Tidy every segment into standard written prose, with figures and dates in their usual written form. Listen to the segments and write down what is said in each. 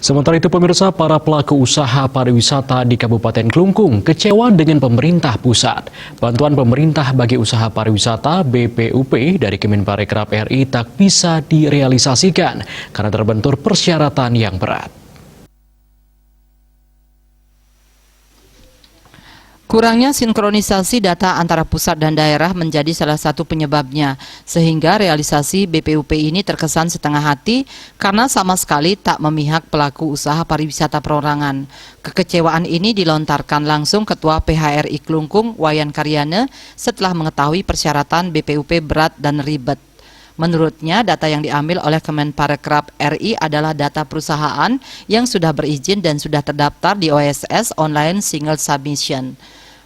Sementara itu pemirsa, para pelaku usaha pariwisata di Kabupaten Klungkung kecewa dengan pemerintah pusat. Bantuan pemerintah bagi usaha pariwisata BPUP dari Kemenparekraf RI tak bisa direalisasikan karena terbentur persyaratan yang berat. Kurangnya sinkronisasi data antara pusat dan daerah menjadi salah satu penyebabnya, sehingga realisasi BPUP ini terkesan setengah hati karena sama sekali tak memihak pelaku usaha pariwisata perorangan. Kekecewaan ini dilontarkan langsung Ketua PHRI Klungkung, Wayan Karyana, setelah mengetahui persyaratan BPUP berat dan ribet. Menurutnya, data yang diambil oleh Kemenparekraf RI adalah data perusahaan yang sudah berizin dan sudah terdaftar di OSS Online Single Submission.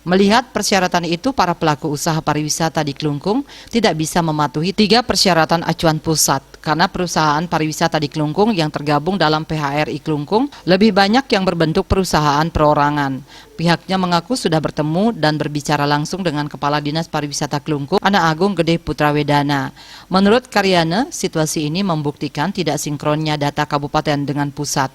Melihat persyaratan itu, para pelaku usaha pariwisata di Klungkung tidak bisa mematuhi 3 persyaratan acuan pusat, karena perusahaan pariwisata di Klungkung yang tergabung dalam PHRI Klungkung lebih banyak yang berbentuk perusahaan perorangan. Pihaknya mengaku sudah bertemu dan berbicara langsung dengan Kepala Dinas Pariwisata Klungkung, Ana Agung Gede Putrawedana. Menurut Karyana, situasi ini membuktikan tidak sinkronnya data kabupaten dengan pusat.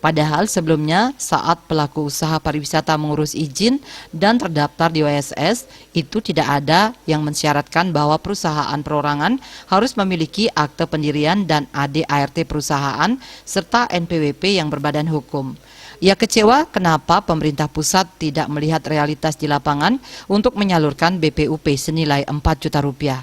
Padahal sebelumnya saat pelaku usaha pariwisata mengurus izin dan terdaftar di OSS, itu tidak ada yang mensyaratkan bahwa perusahaan perorangan harus memiliki akte pendirian dan AD/ART perusahaan serta NPWP yang berbadan hukum. Ia kecewa kenapa pemerintah pusat tidak melihat realitas di lapangan untuk menyalurkan BPUP senilai 4 juta rupiah.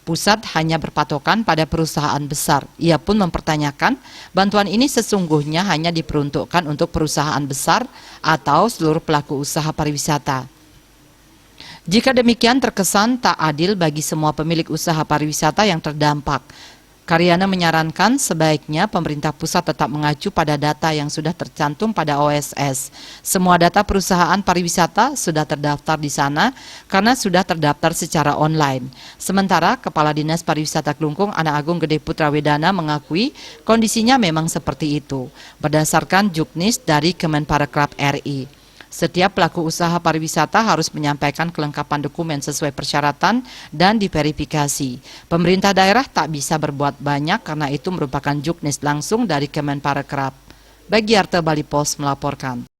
Pusat hanya berpatokan pada perusahaan besar. Ia pun mempertanyakan bantuan ini sesungguhnya hanya diperuntukkan untuk perusahaan besar atau seluruh pelaku usaha pariwisata. Jika demikian terkesan tak adil bagi semua pemilik usaha pariwisata yang terdampak. Karyana menyarankan sebaiknya pemerintah pusat tetap mengacu pada data yang sudah tercantum pada OSS. Semua data perusahaan pariwisata sudah terdaftar di sana karena sudah terdaftar secara online. Sementara Kepala Dinas Pariwisata Klungkung, Ana Agung Gede Putrawedana, mengakui kondisinya memang seperti itu, berdasarkan juknis dari Kemenparekraf RI. Setiap pelaku usaha pariwisata harus menyampaikan kelengkapan dokumen sesuai persyaratan dan diverifikasi. Pemerintah daerah tak bisa berbuat banyak karena itu merupakan juknis langsung dari Kemenparekraf. Bagiarto Bali Pos melaporkan.